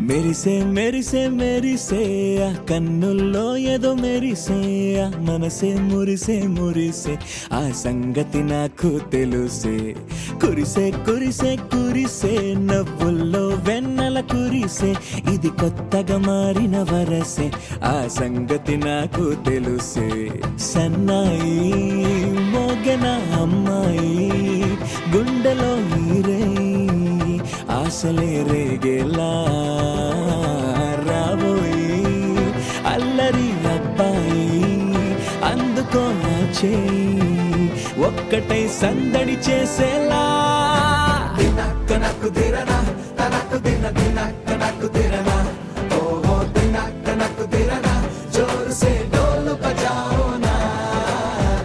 మెరిసే మెరిసే మెరిసే కన్నుల్లో ఏదో మెరిసే మనసే మురిసే మురిసే ఆ సంగతి నాకు తెలుసే కురిసే కురిసే కురిసే నవ్వుల్లో వెన్నెల కురిసే ఇది కొత్తగా మారిన వరసే ఆ సంగతి నాకు తెలుసే సన్నాయి మోగన అమ్మాయి గుండెలో నీరే ఆశలే రేగేలా రాబోయి అల్లరి అబ్బాయి అందుకో నా చేయి ఒక్కటై సందడి చేసేలా దినక్క నక్కు దిరనా తనకు దిన దినక్క నక్కు దిరనా ఓహో దినక్క నక్కు దిరనా జోరు సే డోలు బజాओ నా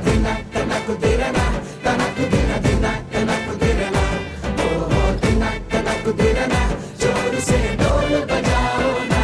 దినక్క నక్కు దిరనా తనకు దిన దినక్క నక్కు దిరనా ఓహో దినక్క నక్కు దిరనా జోరు సే డోలు బజాओ నా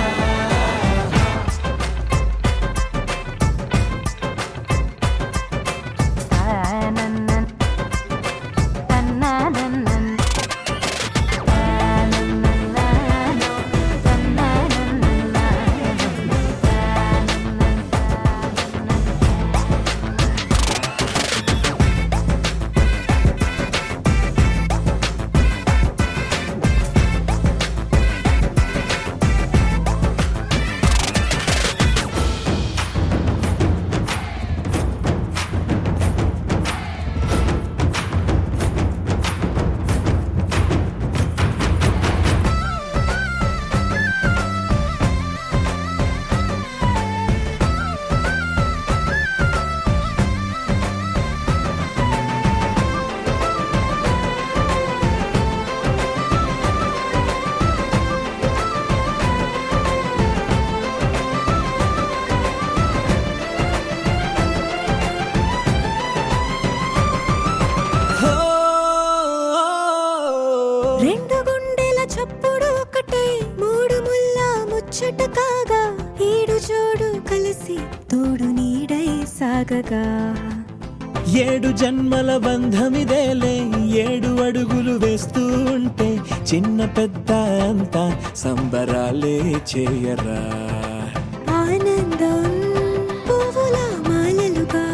రెండు గుండెల చప్పుడు ఒకటే మూడు ముల్ల ముచ్చట కాగా ఏడు జోడు కలిసి తోడు నీడై సాగగా ఏడు జన్మల బంధమిదేలే ఏడు అడుగులు వేస్తూ ఉంటే చిన్న పెద్ద అంతా సంబరాలే చేయరా ఆనందం పువ్వుల మాలలుగా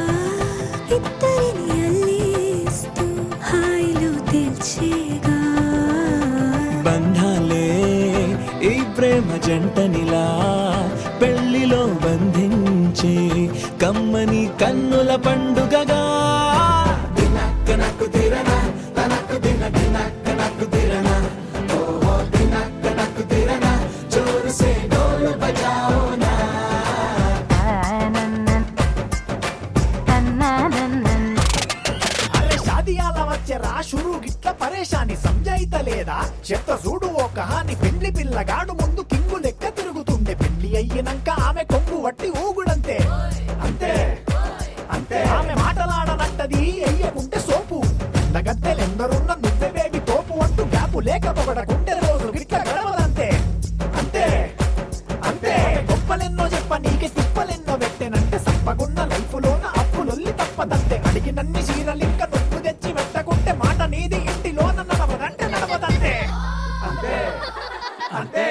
ఇద్దరిని అల్లేస్తూ హాయిలో తేల్చేగా బంధాలే ఈ ప్రేమ జంటనిలా పెళ్లిలో బంధించే కమ్మని కన్నుల పండుగగా దినక్క నక్కు దిరనా తనకు దిన దినక్క నక్కు దిరనా ఓహో దినక్క నక్కు దిరనా జోరు సే డోలు బజాओ నా అరే షాదియాల వచ్చెరా షురు గిట్ల పరేషాని సంజాయితలేదా చెత్త చూడు ఓ కహాని పెండ్లి పిల్లగాడు ముందు కింగు లెక్క తిరుగుతుండే పెళ్లి అయ్యినంక ఆమె కొంగు వట్టి ఊగుడంతే అంతే అంతే ఆమె మాటలాడనంటది అయ్యకుంటే సోపు గద్దెలెందరున్న నువ్వే బేబీ తోపు అంటూ గ్యాపు లేకపోవడకుంటే రోజు గిట్ల గడవదంతే అంతే అంతే గొప్పలెన్నో చెప్ప నీకే తిప్పలెన్నో పెట్టెనంటే సప్పగున్న లైఫ్లోన అప్పులొల్లి తప్పదంతే అడిగినన్ని చీరలింక నువ్వు తెచ్చి పెట్టకుంటే మాట నీది ఇంటిలోన నడవదంటే నడవదంతే అంతే అంతే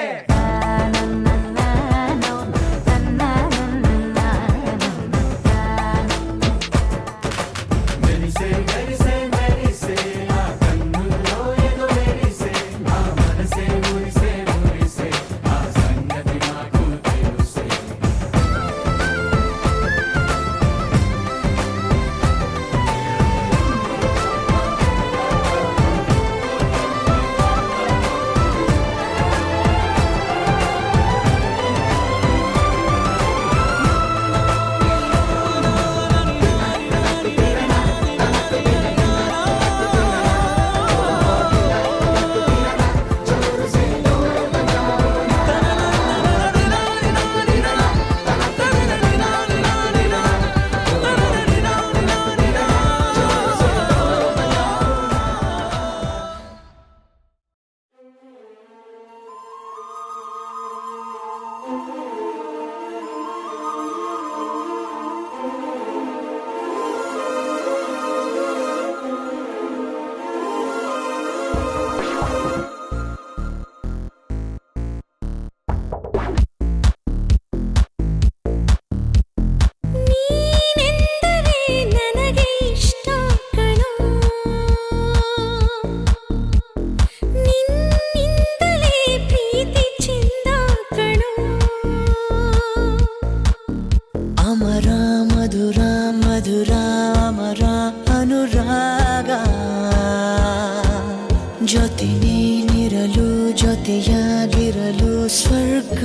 ಜೊತೆಯಾಗಿರಲು ಸ್ವರ್ಗ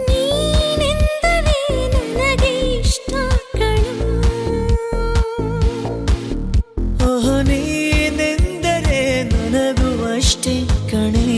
ನೀನೆಂದರೆ ನನಗೆ ಇಷ್ಟ ಕಣೋ. ಓಹೋ ನೀನೆಂದರೆ ನನಗೂ ಅಷ್ಟೇ ಕಣೆ.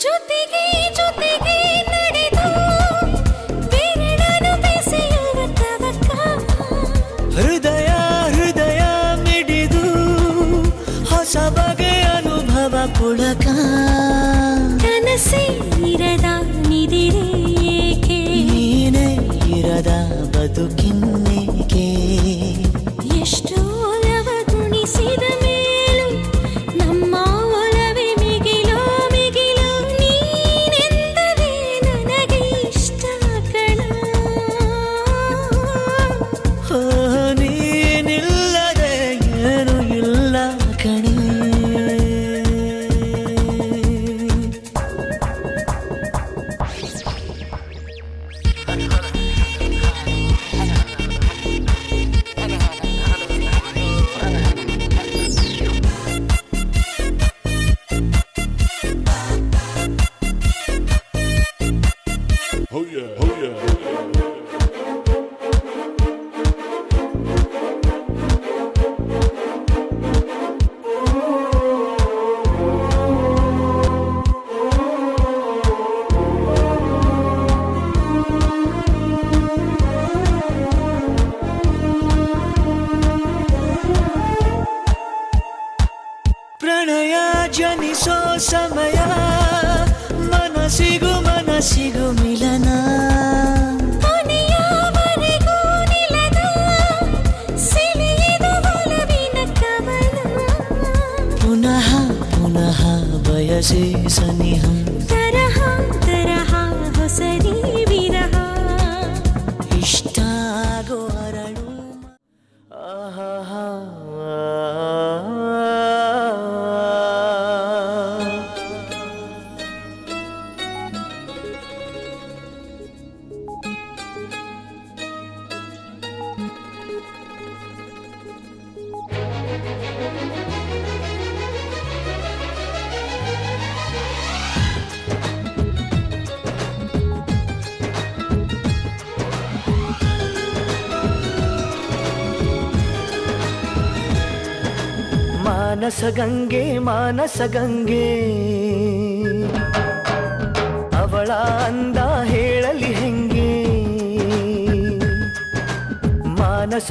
ಜೊತೆಗೆ ಜೊತೆಗೆ ನಡೆದು ಬೆರಳನ್ನು ಬೆಸೆಯುವ ತವಕ. ಹೃದಯ ಹೃದಯ ಮಿಡಿದು ಹೊಸ ಬಗೆ ಅನುಭವ ಪುಳಕ. ಕನಸೇ ಇರದ ನಿದಿರೆ ಏಕೆ, ನೀನೇ ಇರದ ಬದುಕಿನ್ನೇಕೆ. ಎಷ್ಟು ಒಲವ ಗುಣಿಸಿದ ಮೇಲೂ ನಮ್ಮ ಒಲವೇ ಮಿಗಿಲು ಮಿಗಿಲು. ನೀನೆಂದರೆ ನನಗೆ ಇಷ್ಟ ಕಣೋ. ಓ ನೀನಿಲ್ಲದೆ ಏನು ಇಲ್ಲ ಕಣೆ. ಪ್ರಣಯ ಜನಿಸೋ ಸಮಯ ಮನಸ್ಸಿಗೂ ಮನಸ್ಸಿಗೂ ಮಿಲನ. ಕೊನೆಯವರೆಗೂ ನಿಲ್ಲದ ಸೆಳೆಯದ ಒಲವಿನ ಕವನ. ಪುನಃ ಪುನಃ ಬಯಸೆ ಸನಿಹ. ತರಹ ತರಹ ಹೊಸರಿ ವಿರಹ. ಇಷ್ಟ ಆಗೋ ಅರಳು. ಆಹಾ ಮಾನಸ ಗಂಗೆ ಮಾನಸ ಗಂಗೆ ಅವಳ ಅಂದ ಹೇಳಲಿ ಹೆಂಗೆ. ಮಾನಸ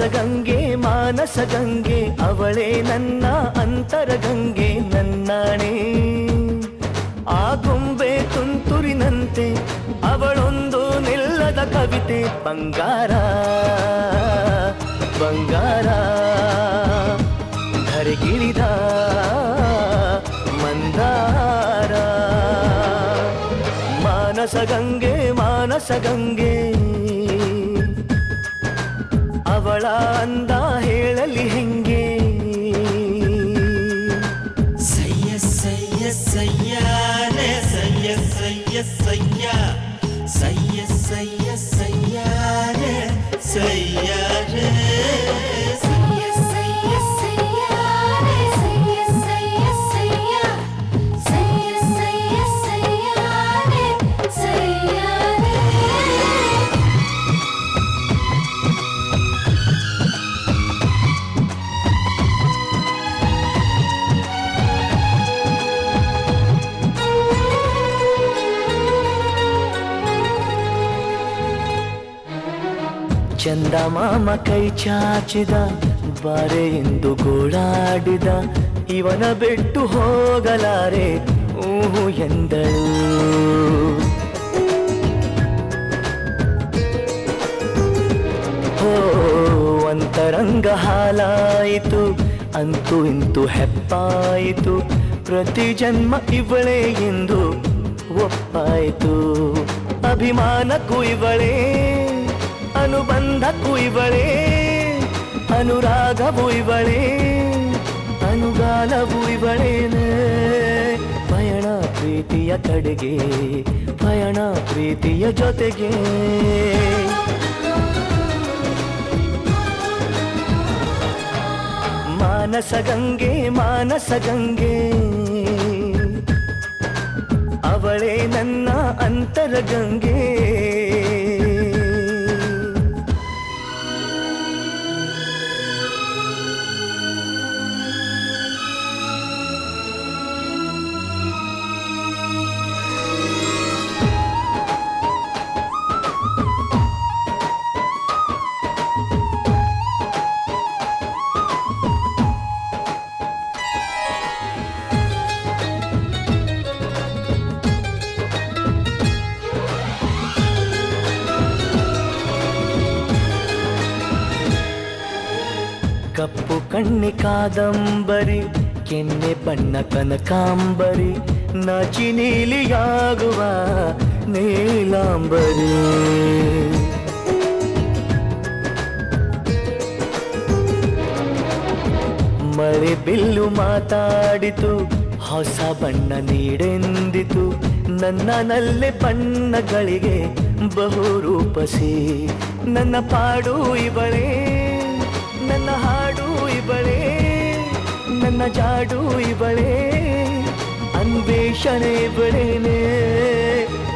ಗಂಗೆ ಅವಳೇ ನನ್ನ ಅಂತರ ಗಂಗೆ ನನ್ನಾಣೆ. ಆ ಗೊಂಬೆ ತುಂತುರಿನಂತೆ ಅವಳೊಂದು ನಿಲ್ಲದ ಕವಿತೆ. ಬಂಗಾರ ಬಂಗಾರ ಧರೆಗಿಳಿದ ಮಂದಾರ. ಮಾನಸ ಗಂಗೆ ಅವಳ ಅಂದ ಹೇಳಲಿ ಹೆಂಗೆ. ಸಯ್ಯ ಸಯ್ಯ ಸಯ್ಯಾರೆ ಸಯ್ಯ ಸಯ್ಯ ಸಯ್ಯ ಸಯ್ಯ ಸಯ್ಯ ಸಯ್ಯಾರೆ ಸಯ್ಯಾರೆ. ಸಯ್ಯ ಸಯ್ಯ ಸಯ್ಯಾರೆ ಸಯ್ಯ ಸಯ್ಯ ಸಯ್ಯ ಸಯ್ಯ ಸಯ್ಯ ಸಯ್ಯಾರೆ ಸಯ್ಯಾರೆ. ಚಂದ ಮಾಮ ಕೈ ಚಾಚಿದ ಬಾರೆ ಎಂದು ಗೋಳಾಡಿದ. ಇವನ ಬಿಟ್ಟು ಹೋಗಲಾರೆ ಊಹು ಎಂದಳು. ಗಂಗ ಹಾಲಾಯಿತು, ಅಂತೂ ಇಂತೂ ಹೆಪ್ಪಾಯಿತು, ಪ್ರತಿ ಜನ್ಮ ಇವಳೇ ಎಂದು ಒಪ್ಪಾಯಿತು. ಅಭಿಮಾನಕ್ಕೂ ಇವಳೇ, ಅನುಬಂಧಕ್ಕೂ ಇವಳೇ, ಅನುರಾಗವೂ ಇವಳೇ, ಅನುಗಾಲವೂ ಇವಳೇನೆ. ಪಯಣ ಪ್ರೀತಿಯ ಕಡೆಗೆ, ಪಯಣ ಪ್ರೀತಿಯ ಜೊತೆಗೆ. ಮಾನಸ ಗಂಗೆ, ಮಾನಸ ಗಂಗೆ, ಅವಳೇ ನನ್ನ ಅಂತರ ಗಂಗೆ. ಕಪ್ಪು ಕಣ್ಣಿ ಕಾದಂಬರಿ, ಕೆನ್ನೆ ಬಣ್ಣ ಕನಕಾಂಬರಿ, ನಾಚಿ ನೀಲಿಯಾಗುವ ನೀಲಾಂಬರಿ. ಮಳೆ ಬಿಲ್ಲು ಮಾತಾಡಿತು, ಹೊಸ ಬಣ್ಣ ನೀಡೆಂದಿತು, ನನ್ನ ನಲ್ಲೆ ಬಣ್ಣಗಳಿಗೆ ಬಹುರೂಪಸಿ. ನನ್ನ ಪಾಡು ಇವಳೇ, ನನ್ನ ಹಾಡು ಇವಳೇ, ನನ್ನ ಜಾಡು ಇವಳೇ, ಅನ್ವೇಷಣೆ ಇವಳೇನೆ.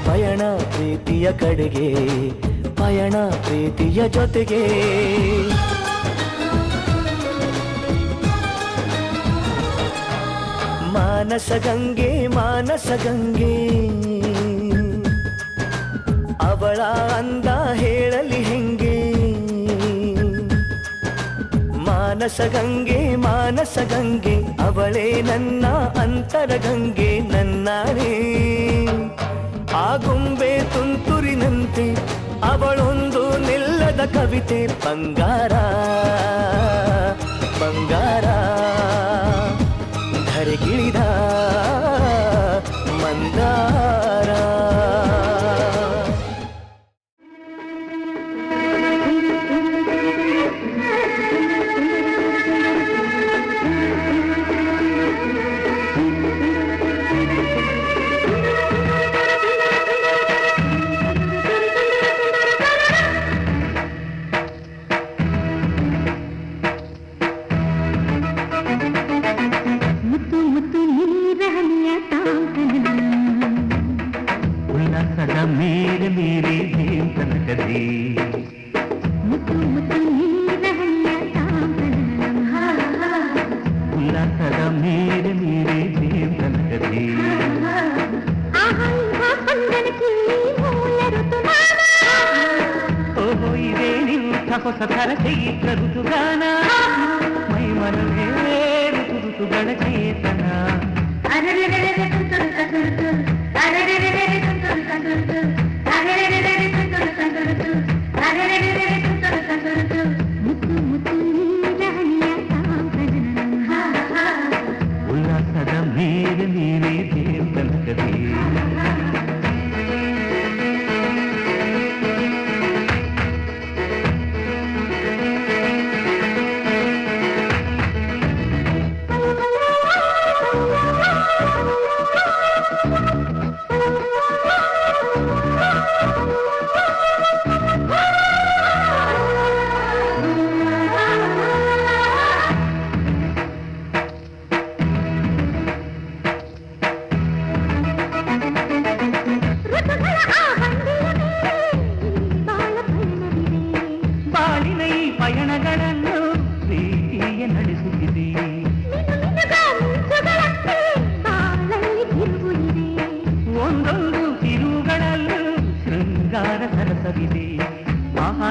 ಪಯಣ ಪ್ರೀತಿಯ ಕಡೆಗೆ, ಪಯಣ ಪ್ರೀತಿಯ ಜೊತೆಗೆ. ಮಾನಸ ಗಂಗೆ, ಮಾನಸ ಗಂಗೆ, ಅವಳ ಅಂದ ಹೇಳಲಿ ಹೆಂಗೆ. ಮಾನಸ ಗಂಗೆ, ಮಾನಸ ಗಂಗೆ, ಅವಳೇ ನನ್ನ ಅಂತರ ಗಂಗೆ. ನನ್ನಾರೇ ಆಗುಂಬೆ ತುಂತುರಿನಂತೆ, ಅವಳೊಂದು ನಿಲ್ಲದ ಕವಿತೆ. ಬಂಗಾರ ಬಂಗಾರ, ಧರೆಗಿಳಿದ ಮಂದಾರ. ಉಲ್ಲಾಸದ ಮೇಲೆ ಮೇಲೆ ತನಕದಿ ಉಲ್ಲಾಸದ ಮೇಲೆ ಮೇಲೆ ತನಕದಿ. ಓಹೋ ಇದೇ ನಿಂತ ಹೊಸ ಥರ ಚೈತ್ರ ಋತುಗಾನ, ಮೈ ಮನವೇ ಋತು ಋತುಗಳ ಚೇತನ. ಉಲ್ಲಾಸದ ಮೇಲೆ ಮೇಲೆ ತನಕದಿ.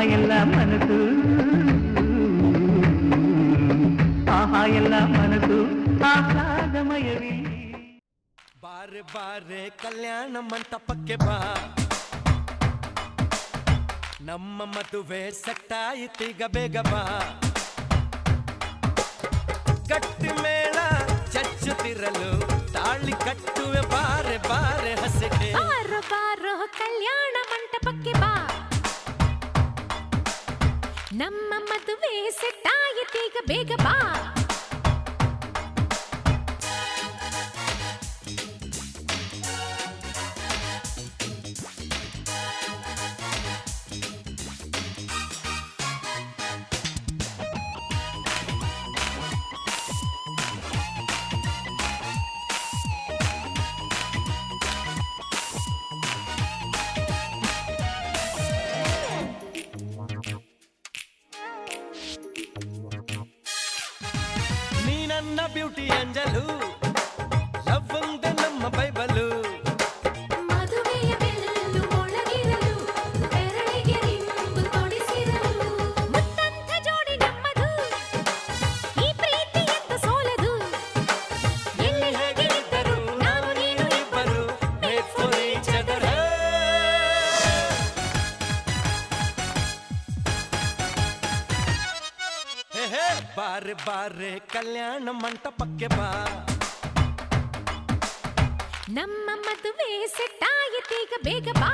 ಎಲ್ಲ ಮನಸ್ಸು ಆಹಾ ಎಲ್ಲ ಮನಸ್ಸು ಆಹ್ಲಾದಮಯವೇ. ಬಾರೆ ಬಾರೆ ಕಲ್ಯಾಣ ಮಂಟಪಕ್ಕೆ ಬಾ, ನಮ್ಮ ಮದುವೆ ಸೆಟ್ಟಾಯಿತೀಗ ಬೇಗ ಬಾ. ಗಟ್ಟಿ ಮೇಳ ಚಚ್ಚುತ್ತಿರಲು ತಾಳಿ ಕಟ್ಟುವೆ ಬಾರೆ ಬಾರೆ ಹಸೆಗೆ ಬಾರೋ ಬಾರೋ ಕಲ್ಯಾಣ ಮಂಟಪಕ್ಕೆ ಬಾ ನಮ್ಮ ಮದುವೆ ಸೆಟ್ಟಾಯಿತೀಗ ಬೇಗ ಬಾ ನೀ ನನ್ನ ಬ್ಯೂಟಿ ಅಂಜಲು ಲವ್ ಒಂದೇ ನಮ್ಮ ಬೈಬಲು ಮದುವೆಯ ಬೆಲ್ಲು ಒಳಗಿರಲು ಬೆರಳಿಗೆ ರಿಂಗು ತೊಡಿಸಿರಲು ಮುತ್ತಂಥ ಜೋಡಿ ನಮ್ಮದು ಈ ಪ್ರೀತಿ ಎಂತ ಸೋಲದು ಎಲ್ಲಿ ಹೇಗೆ ಇದ್ದರು ನಾವು ನೀನು ಇಬ್ಬರು made for each other. ಹೇ ಹೇ ಬಾರೆ ಬಾರೆ ಕಲ್ಯಾಣ ಮಂಟಪಕ್ಕೆ ಬಾ ನಮ್ಮ ಮದುವೆ ಸೆಟ್ಟಾಯಿತೀಗ ಬೇಗ ಬಾ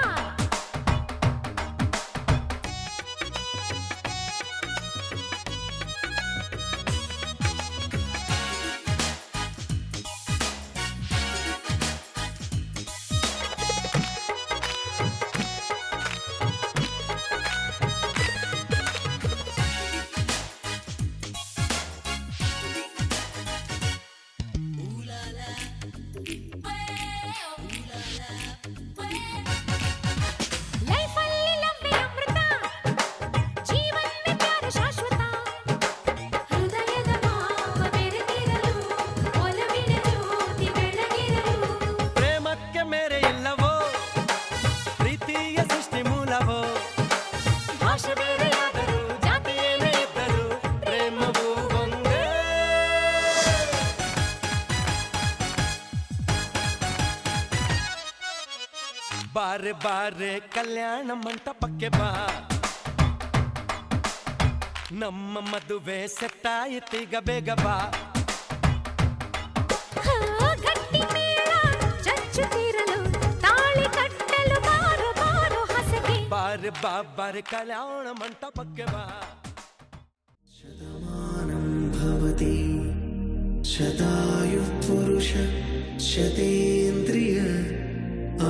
ಲೈಫಲ್ಲಿ ಲವ್ವೇ ಅಮೃತ ಜೀವನವೇ ಪ್ಯಾರ ಶಾಶ್ವತ ಹೃದಯದ ಭಾವ ಬೆರೆತಿರಲು ಒಲವಿನ ಜ್ಯೋತಿ ಬೆಳಗಿರಲು ಪ್ರೇಮಕ್ಕೆ ಮೇರೆ ಇಲ್ಲವೋ ಪ್ರೀತಿಯ ಸೃಷ್ಟಿ ಮೂಲವೋ ಭಾಷೆ ಬೇರೆಯಾದರೂ ಜಾತಿ ಏನೇ ಇದ್ದರೂ ಪ್ರೇಮವು ಒಂದೇ ಬಾರೆ ಬಾರೆ ಕಲ್ಯಾಣ ಮಂಟಪಕ್ಕೆ ಬಾ ನಮ್ಮ ಮದುವೆ ಸೆಟ್ಟಾಯಿತೀಗ ಬೇಗ ಬಾ ಗಟ್ಟಿ ಮೇಳ ಚಚ್ಚುತ್ತಿರಲು ತಾಳಿ ಕಟ್ಟಲು ಬಾರೋ ಬಾರೋ ಹಸಗೆ ಬಾರೆ ಬಾ ಬಾರೆ ಕಲ್ಯಾಣ ಮಂಟಪಕ್ಕೆ ಬಾ शतमानं भवति शतायुः पुरुष शतेन्द्रिय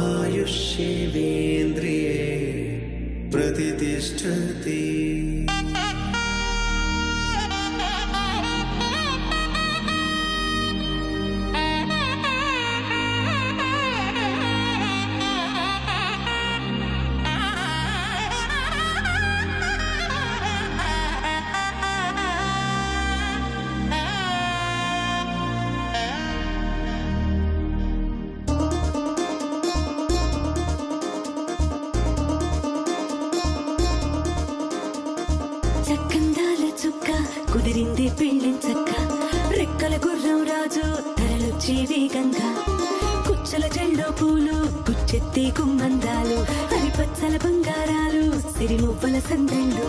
आयुष्येवेन्द्रिये प्रतितिष्ठति చక్కందాల చుక్క కుదిరింది పెళ్ళించక్క రెక్కల గుర్రం రాజు తరలొచ్చి వేగంగా కుచ్చల చెల్లో పూలు గుచ్చెత్తి గుమ్మందాలు హరిపచ్చల బంగారాలు సిరిమువ్వల సందళ్ళు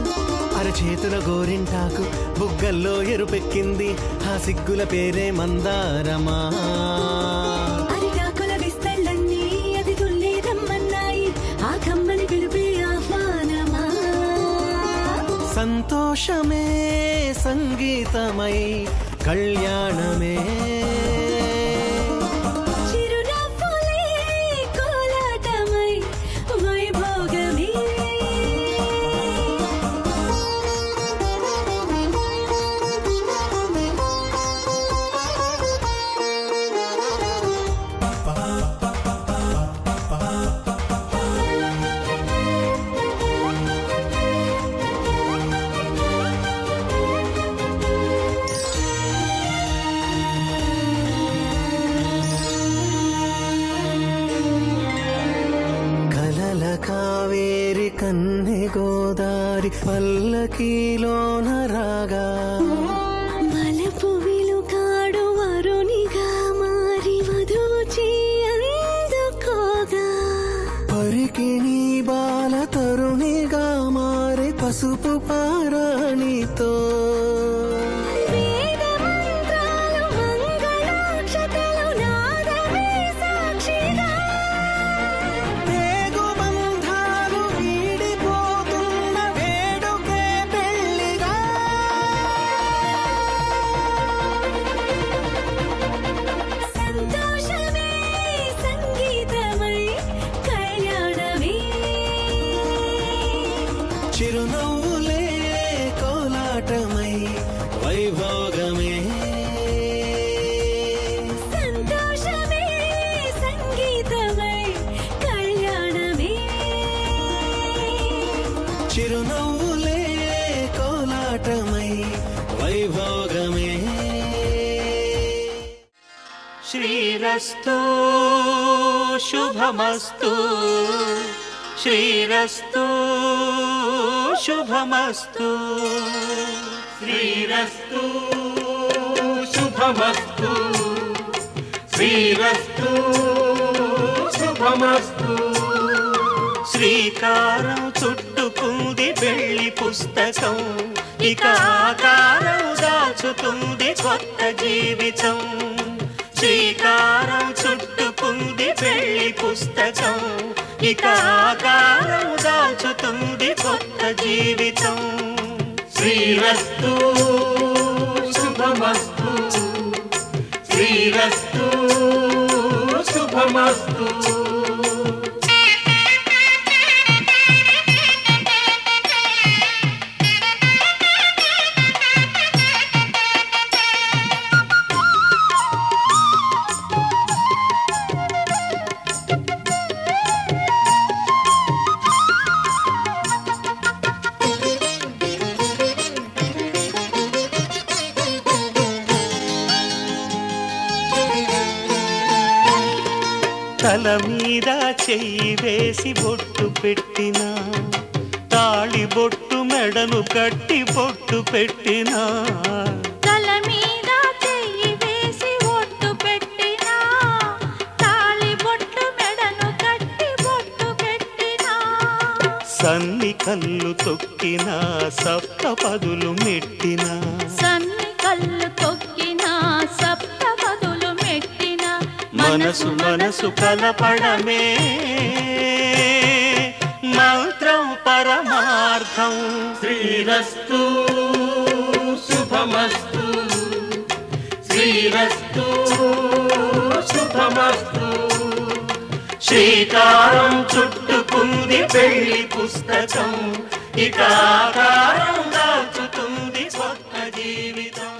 అరచేతుల గోరింటాకు బుగ్గల్లో ఎరుపెక్కింది ఆ సిగ్గుల పేరే మందారమా అరిటాకుల విస్తళ్ళన్నీ అది తుల్లి రమ్మన్నాయి ఆ కమ్మని పిలుపే ఆహ్వానమా సంతోషమే సంగీతమై కళ్యాణమే చిరునవ్వులే కోలాటమై వైభోగమే కావేరి కన్నె గోదారి పల్లకీలోన రాగా వలపు విలుకాడు వరునిగా మారి వధువు అందుకోగా పరికిణి బాల తరుణిగా మారే పసుపు పారాణితో వేద మంత్రాలు చిరునవ్వులే కోలాటమై వైభోగమే సంతోషమే సంగీతమై కళ్యాణమే చిరునవ్వులే కోలాటమై వైభోగమే శ్రీరస్తు శుభమస్తు శ్రీరస్తు శుభమస్తు శ్రీరస్తు శుభమస్తు శ్రీరస్తు శుభమస్తు శ్రీకారం చుట్టుకుంది పెళ్లి పుస్తకం ఇక ఆకారం దాచుతుంది కొత్త జీవితం శ్రీకారం చుట్టుకుంది పెళ్లి పుస్తకం ఇక ఆకారం దాచుతుంది కొత్త జీవితం శ్రీరస్తు శుభమస్తు శ్రీరస్తు శుభమస్తు తల మీద చెయ్యి వేసి బొట్టు పెట్టినా తాళి బొట్టు మెడను కట్టి బొట్టు పెట్టినా తల మీద చెయ్యి వేసి ఒట్టు పెట్టినా తాళి బొట్టు మెడను కట్టి బొట్టు పెట్టినా సన్ని కళ్ళు తొక్కినా సప్త పదులు మెట్టినా సన్ని కళ్ళు తొక్కినా సప్త పదులు మెట్టినా మనసు మనసు కలపడమే మంత్రం పరమార్థం శ్రీరస్తు శుభమస్తు శ్రీరస్తు శుభమస్తు శ్రీకారం చుట్టుకుంది పెళ్లి పుస్తకం ఇక ఆకారం దాచుతుంది కొత్త జీవితం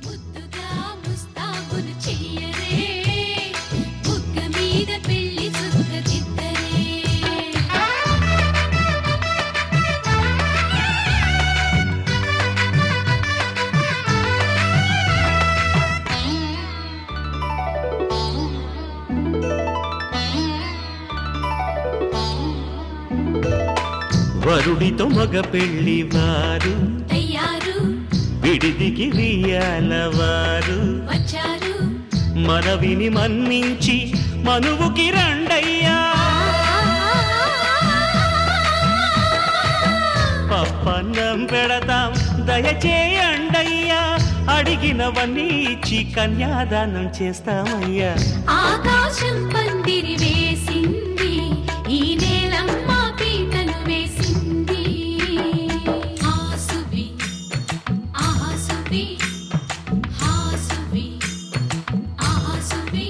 ముద్దుగా ముస్తాబులు చెయ్యరే బుగ్గ మీద పెళ్లి చుక్క దిద్దరే వరుడితో మగ పెళ్లి వారు తయారు విడిదికి వియ్యాలవారు వచ్చారు మనవిని మన్నించి మనువుకి రండయ్యా పప్పన్నం పెడతాం దయచేయండయ్యా అడిగినవన్నీ ఇచ్చి కన్యాదానం చేస్తామయ్యా ఆకాశం పందిరి వేసింది ఈ నేలమ్మ పీటలు వేసింది హాసువి ఆహాసువి హాసువి ఆహాసువి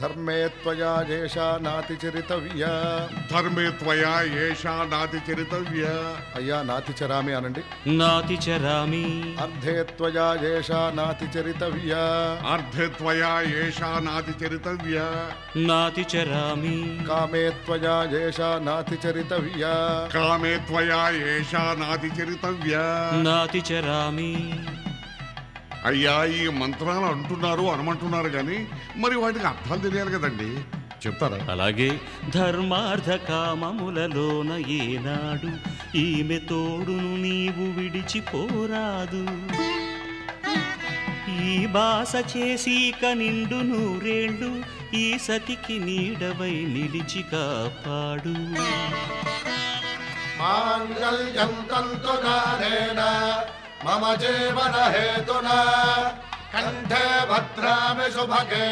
ధర్మే త్వయా ఏషా నాతి చరితవ్య. ధర్మే త్వయా ఏషా నాతి చరితవ్య. అయ్యా నాతి చరామి అనండి. నాతి చరామి. అర్ధే త్వయా ఏషా నాతి చరితవ్య. అర్ధే త్వయా ఏషా నాతి చరితవ్య. నాతి చరామి. కామే త్వయా ఏషా నాతి చరితవ్య. కామే త్వయా ఏషా నాతి చరితవ్య. నాతి చరామి. అయ్యా ఈ మంత్రాలు అంటున్నారు అనమంటున్నారు కానీ మరి వాటికి అర్థాలు తెలియాలి కదండి, చెప్తారా? అలాగే ధర్మార్థ కామములలోన ఏనాడు ఈమె తోడును నీవు విడిచిపోరాదు. ఈ బాస చేసి కనిండు నూరేళ్ళు ఈ సతికి నీడవై నిలిచి కాపాడు. మాంగళ్యం తంతునానేన మమ జీవన హేతునా కంఠే భద్రామి శుభగే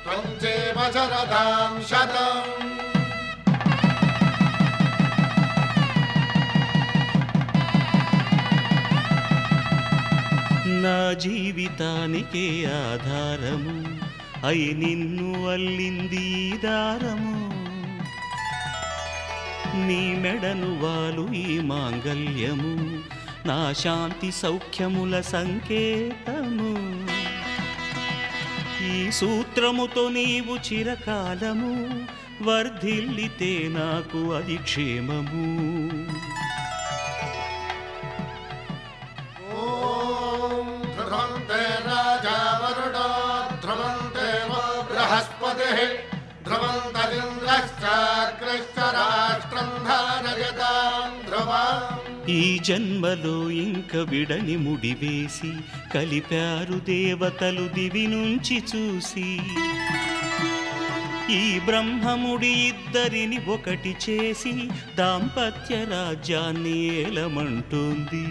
త్వం జీవ శరదాం శతం. నా జీవితానికే ఆధారము అయి నిన్ను అల్లింది దారము. నీ మెడను వాలు ఈ మాంగళ్యము నా శాంతి సౌఖ్యముల సంకేతము. ఈ సూత్రముతో నీవు చిరకాలము వర్ధిల్లితే నాకు అది క్షేమము. ఓం ధ్రువంతే రాజా వరుణో ధ్రువంతే బృహస్పతిః ధ్రువంతరింద్రశ్చాగ్రశ్చ రాష్ట్రం ధారయతాం ధ్రువం. ఈ జన్మలో ఇంక విడని ముడివేసి కలిపారు దేవతలు దివి నుంచి చూసి. ఈ బ్రహ్మముడి ఇద్దరిని ఒకటి చేసి దాంపత్య రాజ్యాన్ని ఏలమంటుంది.